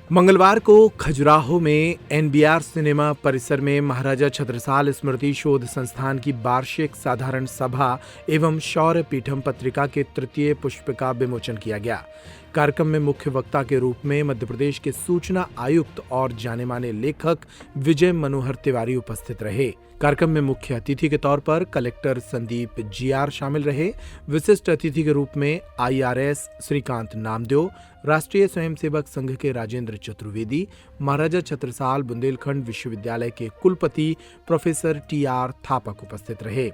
मंगलवार को खजुराहो में एनबीआर सिनेमा परिसर में महाराजा छत्रसाल स्मृति शोध संस्थान की वार्षिक साधारण सभा एवं शौर्य पीठम पत्रिका के तृतीय पुष्प का विमोचन किया गया। कार्यक्रम में मुख्य वक्ता के रूप में मध्य प्रदेश के सूचना आयुक्त और जाने माने लेखक विजय मनोहर तिवारी उपस्थित रहे। कार्यक्रम में मुख्य अतिथि के तौर पर कलेक्टर संदीप जीआर शामिल रहे। विशिष्ट अतिथि के रूप में आईआरएस श्रीकांत नामदेव, राष्ट्रीय स्वयंसेवक संघ के राजेंद्र चतुर्वेदी, महाराजा छत्रसाल बुंदेलखंड विश्वविद्यालय के कुलपति प्रोफेसर टीआर थापक उपस्थित रहे।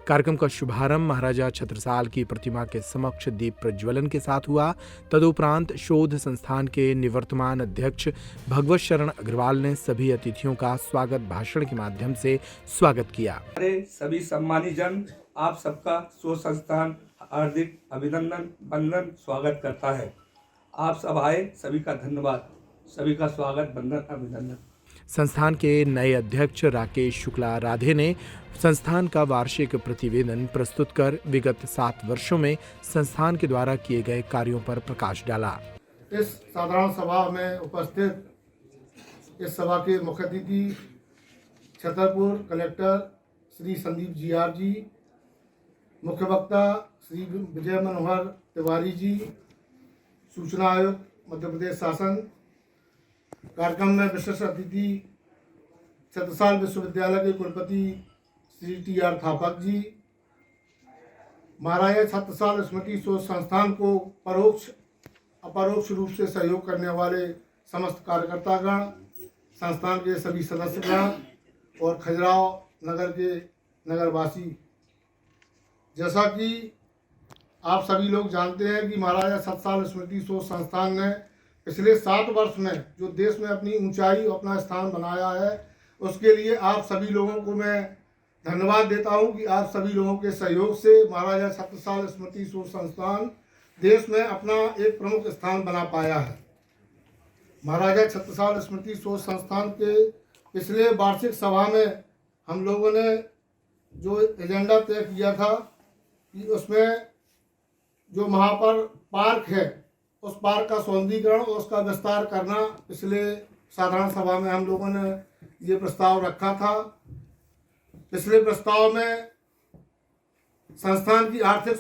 कार्यक्रम का शुभारंभ महाराजा छत्रसाल की प्रतिमा के समक्ष दीप प्रज्वलन के साथ हुआ। तदुपरांत शोध संस्थान के निवर्तमान अध्यक्ष भगवत शरण अग्रवाल ने सभी अतिथियों का स्वागत भाषण के माध्यम से स्वागत किया। हमारे सभी सम्मानित जन, आप सबका शोध संस्थान हार्दिक अभिनंदन वंदन स्वागत करता है। आप सब आए, सभी का धन्यवाद, सभी का स्वागत वंदन अभिनंदन। संस्थान के नए अध्यक्ष राकेश शुक्ला राधे ने संस्थान का वार्षिक प्रतिवेदन प्रस्तुत कर विगत 7 वर्षों में संस्थान के द्वारा किए गए कार्यों पर प्रकाश डाला। इस साधारण सभा में उपस्थित इस सभा के मुख्य अतिथि छतरपुर कलेक्टर श्री संदीप जीआर जी, मुख्य वक्ता श्री विजय मनोहर तिवारी जी, सूचना आयुक्त मध्य प्रदेश शासन। कार्यक्रम में विशिष्ट अतिथि छत्रसाल विश्वविद्यालय के कुलपति श्री टीआर थापक जी, महाराजा छत्रसाल स्मृति शोध संस्थान को परोक्ष अपरोक्ष रूप से सहयोग करने वाले समस्त कार्यकर्तागण, संस्थान के सभी सदस्यगण और खजुराहो नगर के नगरवासी। जैसा कि आप सभी लोग जानते हैं कि महाराजा छत्रसाल स्मृति शोध संस्थान ने पिछले 7 वर्ष में जो देश में अपनी ऊंचाई अपना स्थान बनाया है, उसके लिए आप सभी लोगों को मैं धन्यवाद देता हूं कि आप सभी लोगों के सहयोग से महाराजा छत्रसाल स्मृति शोध संस्थान देश में अपना एक प्रमुख स्थान बना पाया है। महाराजा छत्रसाल स्मृति शोध संस्थान के पिछले वार्षिक सभा में हम लोगों ने जो एजेंडा तय किया था कि उसमें जो वहाँ पर पार्क है, उस पार्क का सौंदर्यीकरण और उसका विस्तार करना, पिछले साधारण सभा में हम लोगों ने ये प्रस्ताव रखा था। पिछले प्रस्ताव में संस्थान की आर्थिक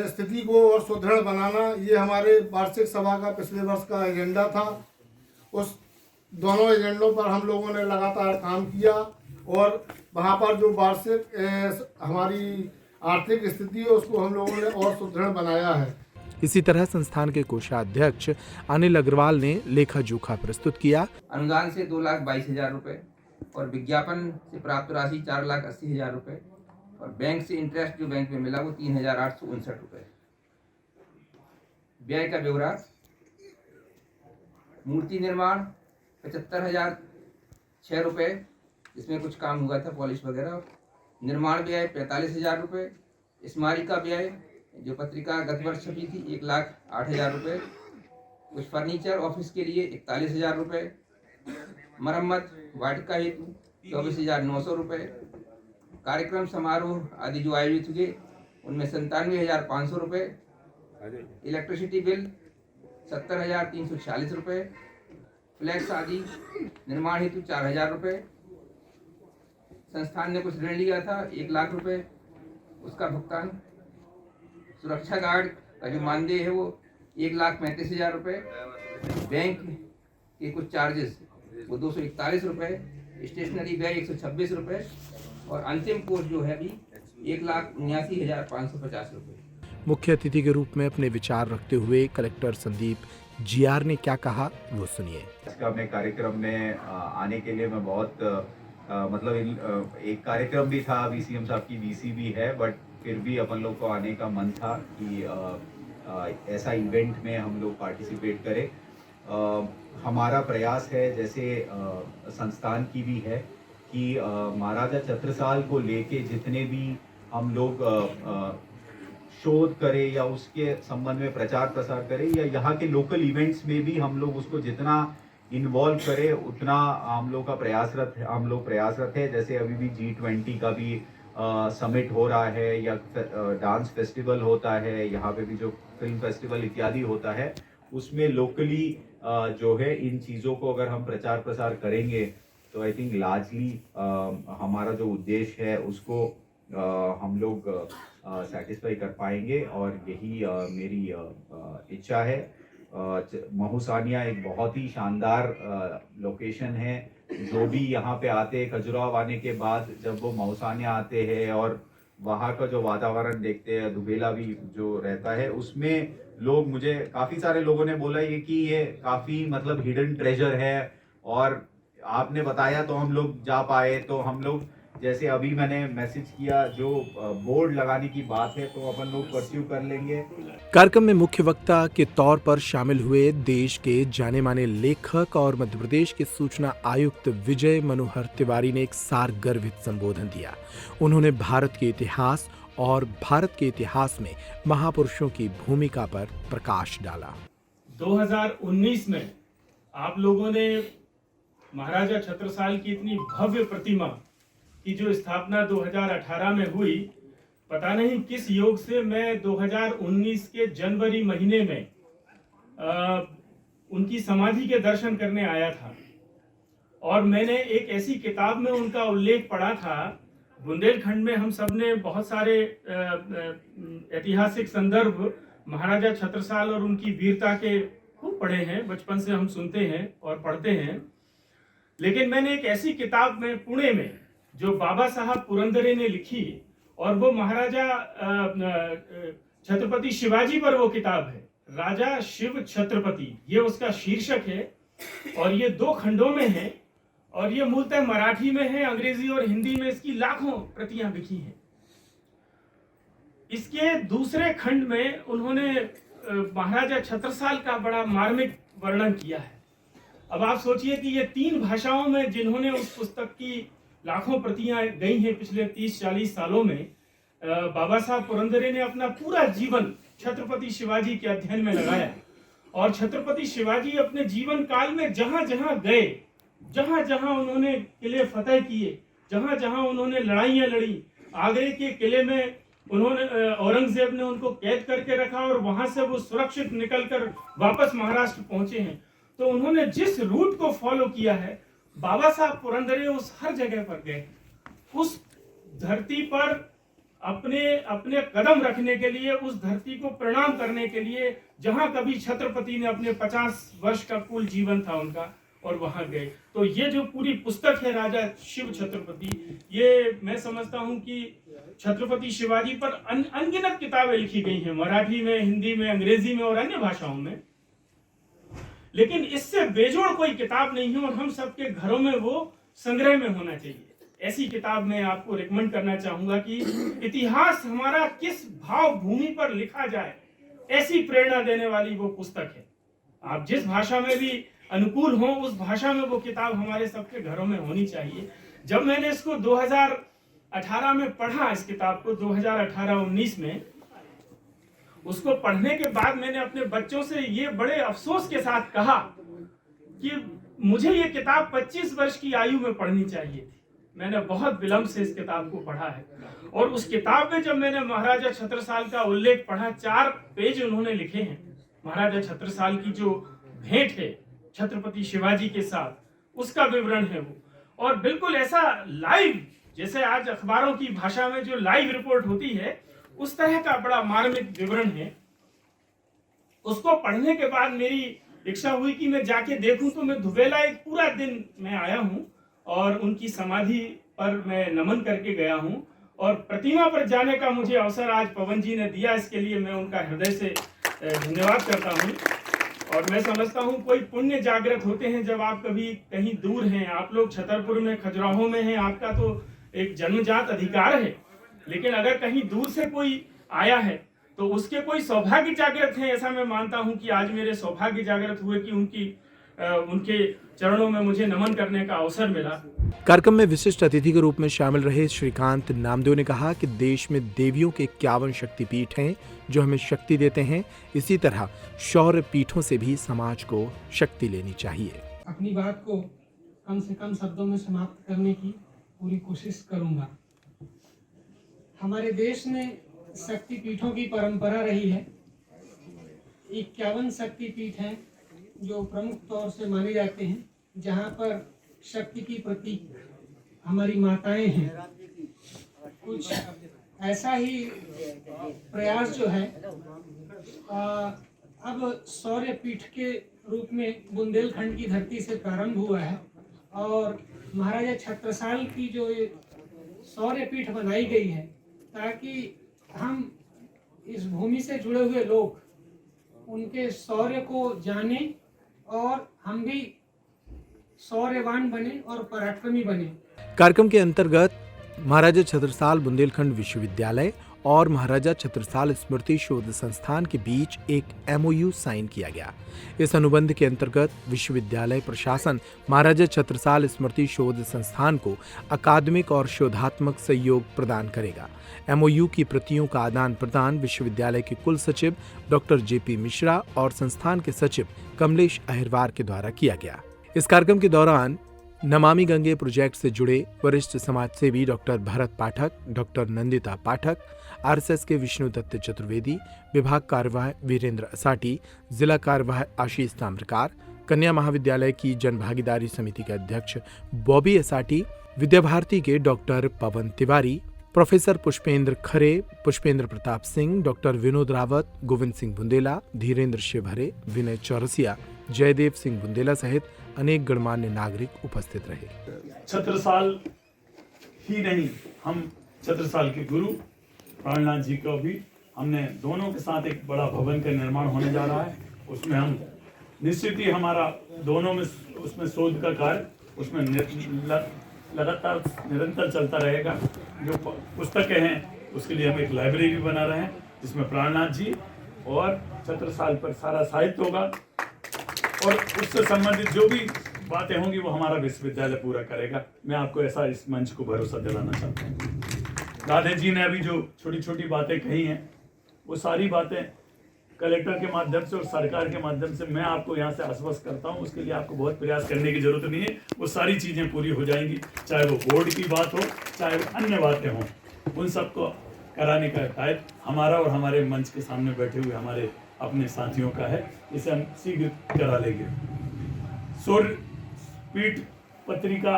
स्थिति को और सुदृढ़ बनाना, ये हमारे वार्षिक सभा का पिछले वर्ष का एजेंडा था। उस दोनों एजेंडों पर हम लोगों ने लगातार काम किया और वहाँ पर जो वार्षिक हमारी आर्थिक स्थिति है उसको हम लोगों ने और सुदृढ़ बनाया है। इसी तरह संस्थान के कोषाध्यक्ष अनिल अग्रवाल ने लेखा जोखा प्रस्तुत किया। अनुदान से 2,22,000 रुपये और विज्ञापन से प्राप्त राशि 4,80,000 रुपये और बैंक से इंटरेस्ट जो बैंक में मिला वो 3,859 रुपये। व्यय का ब्यौरा: मूर्ति निर्माण 75,006 रुपये, इसमें कुछ काम हुआ था, पॉलिश वगैरह। निर्माण व्यय 45,000 रुपये। स्मारिका व्यय जो पत्रिका गत वर्ष छपी थी 1,08,000 रुपये। कुछ फर्नीचर ऑफिस के लिए 41,000 रुपये। मरम्मत वाटिका हेतु 24,900 रुपये। कार्यक्रम समारोह आदि जो आयोजित हुए उनमें 97,500 रुपये। इलेक्ट्रिसिटी बिल 70,346 रुपये। फ्लैक्स आदि निर्माण हेतु 4,000 रुपये। संस्थान ने कुछ ऋण लिया था 1 लाख रुपये, उसका भुगतान। सुरक्षा गार्ड का जो मानदेय है वो 1,35,000 रुपये। बैंक के कुछ चार्जेस वो 241 रुपये। स्टेशनरी व्यय 126 रुपये और अंतिम कोर्स जो है अभी 1,79,550 रुपये। मुख्य अतिथि के रूप में अपने विचार रखते हुए कलेक्टर संदीप जीआर ने क्या कहा वो सुनिए। अपने कार्यक्रम में आने के लिए मैं बहुत एक कार्यक्रम भी था, वीसीएम साहब की वीसी भी है, बट फिर भी अपन लोग को आने का मन था कि ऐसा इवेंट में हम लोग पार्टिसिपेट करें। हमारा प्रयास है, जैसे संस्थान की भी है, कि महाराजा छत्रसाल को लेके जितने भी हम लोग शोध करें या उसके संबंध में प्रचार प्रसार करें या यहाँ के लोकल इवेंट्स में भी हम लोग उसको जितना इन्वॉल्व करें उतना हम लोग प्रयासरत है। जैसे अभी भी G20 का भी समिट हो रहा है या डांस फेस्टिवल होता है, यहाँ पे भी जो फिल्म फेस्टिवल इत्यादि होता है, उसमें लोकली जो है इन चीज़ों को अगर हम प्रचार प्रसार करेंगे तो आई थिंक लार्जली हमारा जो उद्देश्य है उसको हम लोग सेटिस्फाई कर पाएंगे और यही मेरी इच्छा है। महूसानिया एक बहुत ही शानदार लोकेशन है। जो भी यहाँ पे आते हैं, खजुराहो आने के बाद जब वो महूसानिया आते हैं और वहाँ का जो वातावरण देखते हैं, दुबेला भी जो रहता है, उसमें लोग, मुझे काफ़ी सारे लोगों ने बोला ये कि ये काफ़ी मतलब हिडन ट्रेजर है और आपने बताया तो हम लोग जा पाए। तो हम लोग जैसे अभी मैंने मैसेज किया, जो बोर्ड लगाने की बात है तो अपन लोग परस्यू कर लेंगे। कार्यक्रम में मुख्य वक्ता के तौर पर शामिल हुए देश के जाने माने लेखक और मध्य प्रदेश के सूचना आयुक्त विजय मनोहर तिवारी ने एक सारगर्भित संबोधन दिया। उन्होंने भारत के इतिहास और भारत के इतिहास में महापुरुषों की भूमिका पर प्रकाश डाला। 2019 में आप लोगों ने महाराजा छत्रसाल की इतनी भव्य प्रतिमा की जो स्थापना 2018 में हुई, पता नहीं किस योग से मैं 2019 के जनवरी महीने में उनकी समाधि के दर्शन करने आया था और मैंने एक ऐसी किताब में उनका उल्लेख पढ़ा था। बुंदेलखंड में हम सब ने बहुत सारे ऐतिहासिक संदर्भ महाराजा छत्रसाल और उनकी वीरता के खूब पढ़े हैं, बचपन से हम सुनते हैं और पढ़ते हैं। लेकिन मैंने एक ऐसी किताब में पुणे में जो बाबा साहब पुरंदरे ने लिखी, और वो महाराजा छत्रपति शिवाजी पर वो किताब है, राजा शिव छत्रपति, ये उसका शीर्षक है और ये 2 खंडों में है और ये मूलतः मराठी में है, अंग्रेजी और हिंदी में इसकी लाखों प्रतियां बिकी हैं। इसके दूसरे खंड में उन्होंने महाराजा छत्रसाल का बड़ा मार्मिक वर्णन किया है। अब आप सोचिए कि ये 3 भाषाओं में जिन्होंने उस पुस्तक की लाखों प्रतियां गई हैं पिछले 30-40 सालों में, बाबा साहब पुरंदरे ने अपना पूरा जीवन छत्रपति शिवाजी के अध्ययन में लगाया और छत्रपति शिवाजी अपने जीवन काल में जहां जहां गए, जहां जहां उन्होंने किले फतेह किए, जहां जहां उन्होंने लड़ाइयां लड़ी, आगरे के किले में उन्होंने औरंगजेब ने उनको कैद करके रखा और वहां से वो सुरक्षित निकलकर वापस महाराष्ट्र पहुंचे हैं। तो उन्होंने जिस रूट को फॉलो किया है, बाबा साहब पुरंदरे उस हर जगह पर गए, उस धरती पर अपने अपने कदम रखने के लिए, उस धरती को प्रणाम करने के लिए, जहां कभी छत्रपति ने अपने 50 वर्ष का कुल जीवन था उनका, और वहां गए। तो ये जो पूरी पुस्तक है राजा शिव छत्रपति, ये मैं समझता हूं कि छत्रपति शिवाजी पर अनगिनत किताबें लिखी गई हैं, मराठी में, हिंदी में, अंग्रेजी में और अन्य भाषाओं में, लेकिन इससे बेजोड़ कोई किताब नहीं है और हम सबके घरों में वो संग्रह में होना चाहिए। ऐसी किताब मैं आपको रिकमेंड करना चाहूंगा कि इतिहास हमारा किस भाव भूमि पर लिखा जाए, ऐसी प्रेरणा देने वाली वो पुस्तक है। आप जिस भाषा में भी अनुकूल हो, उस भाषा में वो किताब हमारे सबके घरों में होनी चाहिए। जब मैंने इसको 2018 में पढ़ा, इस किताब को 2018-19 में, उसको पढ़ने के बाद मैंने अपने बच्चों से ये बड़े अफसोस के साथ कहा कि मुझे ये किताब 25 वर्ष की आयु में पढ़नी चाहिए थी। मैंने बहुत विलंब से इस किताब को पढ़ा है और उस किताब में जब मैंने महाराजा छत्रसाल का उल्लेख पढ़ा, 4 पेज उन्होंने लिखे हैं महाराजा छत्रसाल की जो भेंट है छत्रपति शिवाजी के साथ, उसका विवरण है वो, और बिल्कुल ऐसा लाइव, जैसे आज अखबारों की भाषा में जो लाइव रिपोर्ट होती है, उस तरह का बड़ा मार्मिक विवरण है। उसको पढ़ने के बाद मेरी इच्छा हुई कि मैं जाके देखूं, तो मैं दुबेला एक पूरा दिन मैं आया हूं और उनकी समाधि पर मैं नमन करके गया हूं और प्रतिमा पर जाने का मुझे अवसर आज पवन जी ने दिया। इसके लिए मैं उनका हृदय से धन्यवाद करता हूं और मैं समझता हूं कोई पुण्य जागृत होते हैं जब आप कभी कहीं दूर हैं। आप लोग छतरपुर में, खजुराहो में हैं, आपका तो एक जन्मजात अधिकार है, लेकिन अगर कहीं दूर से कोई आया है तो उसके कोई सौभाग्य जागृत है, ऐसा मैं मानता हूं कि आज मेरे सौभाग्य जागृत हुए कि उनके चरणों में मुझे नमन करने का अवसर मिला। कार्यक्रम में विशिष्ट अतिथि के रूप में शामिल रहे श्रीकांत नामदेव ने कहा कि देश में देवियों के 51 शक्तिपीठ हैं जो हमें शक्ति देते हैं। इसी तरह शौर्य पीठों से भी समाज को शक्ति लेनी चाहिए। अपनी बात को कम से कम शब्दों में समाप्त करने की पूरी कोशिश करूंगा। हमारे देश में शक्तिपीठों की परंपरा रही है। 51 शक्तिपीठ हैं जो प्रमुख तौर से माने जाते हैं, जहाँ पर शक्ति की प्रतीक हमारी माताएं हैं, कुछ ऐसा ही प्रयास जो है अब सौर्य पीठ के रूप में बुंदेलखंड की धरती से प्रारंभ हुआ है और महाराजा छत्रसाल की जो ये सौर्य पीठ बनाई गई है, ताकि हम इस भूमि से जुड़े हुए लोग उनके शौर्य को जानें और हम भी शौर्यवान बने और पराक्रमी बने। कार्यक्रम के अंतर्गत महाराजा छत्रसाल बुंदेलखंड विश्वविद्यालय और महाराजा छत्रसाल स्मृति शोध संस्थान के बीच एक MOU साइन किया गया। इस अनुबंध के अंतर्गत विश्वविद्यालय प्रशासन महाराजा छत्रसाल स्मृति शोध संस्थान को अकादमिक और शोधात्मक सहयोग प्रदान करेगा। MOU की प्रतियों का आदान प्रदान विश्वविद्यालय के कुल सचिव डॉक्टर JP मिश्रा और संस्थान के सचिव कमलेश अहिरवार के द्वारा किया गया। इस कार्यक्रम के दौरान नमामि गंगे प्रोजेक्ट से जुड़े वरिष्ठ समाजसेवी डॉक्टर भरत पाठक, डॉक्टर नंदिता पाठक, RSS के विष्णुदत्त चतुर्वेदी, विभाग कार्यवाह वीरेंद्र असाटी, जिला कार्यवाह आशीष ताम्रकार, कन्या महाविद्यालय की जनभागीदारी समिति के अध्यक्ष बॉबी असाटी, विद्या भारती के डॉक्टर पवन तिवारी, प्रोफेसर पुष्पेंद्र खरे, पुष्पेंद्र प्रताप सिंह, डॉक्टर विनोद रावत, गोविंद सिंह बुंदेला, धीरेन्द्र शिवहरे, विनय चौरसिया, जयदेव सिंह बुंदेला सहित अनेक गणमान्य नागरिक उपस्थित रहे। छत्रसाल ही नहीं, हम छत्रसाल के गुरु प्राणनाथ जी को भी हमने दोनों के साथ एक बड़ा भवन का निर्माण होने जा रहा है। उसमें हम निश्चित ही हमारा दोनों में उसमें शोध का कार्य उसमें लगातार निरंतर चलता रहेगा। जो पुस्तकें हैं उसके लिए हम एक लाइब्रेरी बना रहे हैं जिसमें प्राणनाथ जी और छत्रसाल पर सारा साहित्य होगा और उससे संबंधित जो भी बातें होंगी वो हमारा विश्वविद्यालय पूरा करेगा। मैं आपको ऐसा इस मंच को भरोसा दिलाना चाहता हूँ। राधे जी ने अभी जो छोटी छोटी बातें कही हैं वो सारी बातें कलेक्टर के माध्यम से और सरकार के माध्यम से मैं आपको यहाँ से आश्वस्त करता हूँ। उसके लिए आपको बहुत प्रयास करने की जरूरत नहीं है, वो सारी चीज़ें पूरी हो जाएंगी। चाहे वो बोर्ड की बात हो, चाहे वो अन्य बातें हों, उन सबको कराने का दायित्व हमारा और हमारे मंच के सामने बैठे हुए हमारे अपने साथियों का है। इसे हम शीघ्र करा लेंगे। सौर्य पीठ पत्रिका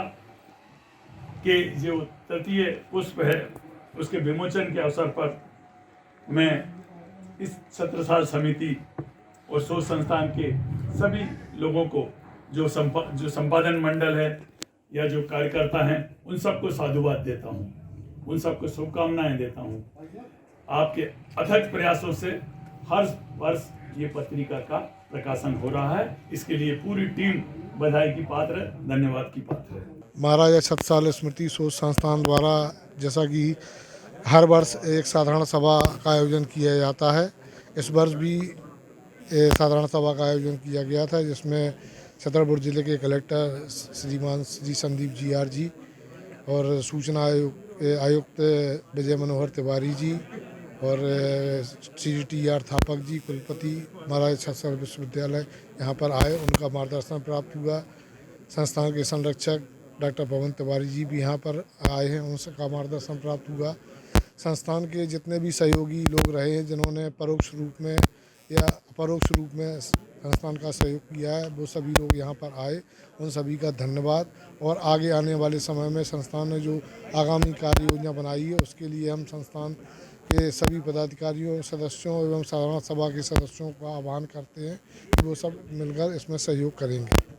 के जो तृतीय पुष्प है उसके विमोचन के अवसर पर मैं इस छत्रसाल समिति और शोध संस्थान के सभी लोगों को जो संपादन मंडल है या जो कार्यकर्ता हैं उन सबको साधुवाद देता हूँ, उन सबको शुभकामनाएं देता हूँ। आपके अथक प्रयासों से हर वर्ष ये पत्रिका का प्रकाशन हो रहा है। इसके लिए पूरी टीम बधाई की पात्र है, धन्यवाद की पात्र है। महाराजा छत्रसाल स्मृति शोध संस्थान द्वारा जैसा कि हर वर्ष एक साधारण सभा का आयोजन किया जाता है, इस वर्ष भी साधारण सभा का आयोजन किया गया था जिसमें छतरपुर जिले के कलेक्टर श्रीमान श्री संदीप GR जी और सूचना आयुक्त विजय मनोहर तिवारी जी और श्री TR थापक जी कुलपति महाराजा छत्रसाल विश्वविद्यालय यहाँ पर आए, उनका मार्गदर्शन प्राप्त हुआ। संस्थान के संरक्षक डॉक्टर पवन तिवारी जी भी यहाँ पर आए हैं, उनका मार्गदर्शन प्राप्त हुआ। संस्थान के जितने भी सहयोगी लोग रहे हैं जिन्होंने परोक्ष रूप में या अपरोक्ष रूप में संस्थान का सहयोग किया है, वो सभी लोग यहाँ पर आए, उन सभी का धन्यवाद। और आगे आने वाले समय में संस्थान ने जो आगामी कार्य योजना बनाई है उसके लिए हम संस्थान के सभी पदाधिकारियों, सदस्यों एवं साधारण सभा के सदस्यों का आह्वान करते हैं कि वो सब मिलकर इसमें सहयोग करेंगे।